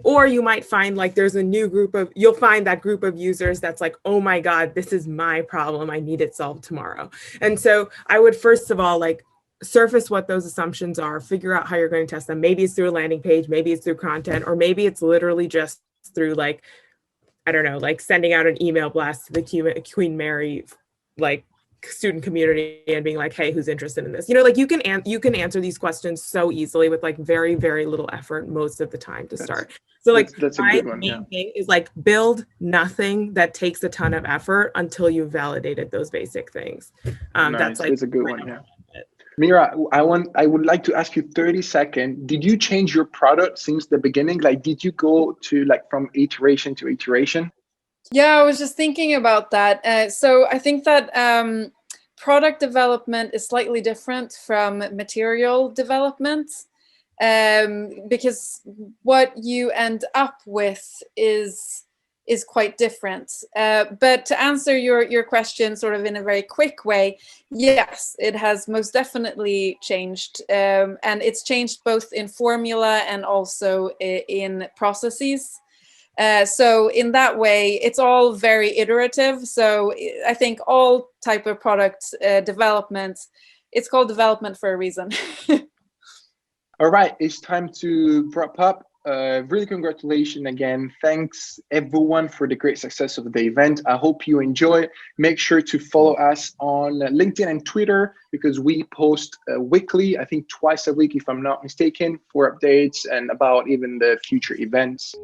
Or you might find there's a new you'll find that group of users that's oh my God, this is my problem, I need it solved tomorrow. And so I would first of all, surface what those assumptions are, figure out how you're going to test them. Maybe it's through a landing page, maybe it's through content, or maybe it's literally just through I don't know, sending out an email blast to the Queen Mary student community and being hey, who's interested in this? You can answer these questions so easily with very, very little effort most of the time to start. So that's a good one. Main thing is build nothing that takes a ton of effort until you've validated those basic things. Nice. That's a good one. Yeah. Mira, I would like to ask you 30 seconds. Did you change your product since the beginning? Did you go to from iteration to iteration? Yeah, I was just thinking about that. So I think that product development is slightly different from material development, because what you end up with is quite different. But to answer your question sort of in a very quick way, yes, it has most definitely changed. And it's changed both in formula and also in processes. So in that way, it's all very iterative. So I think all type of product development, it's called development for a reason. All right, it's time to wrap up. Really congratulations again. Thanks everyone for the great success of the event. I hope you enjoy. Make sure to follow us on LinkedIn and Twitter, because we post weekly, I think twice a week if I'm not mistaken, for updates and about even the future events.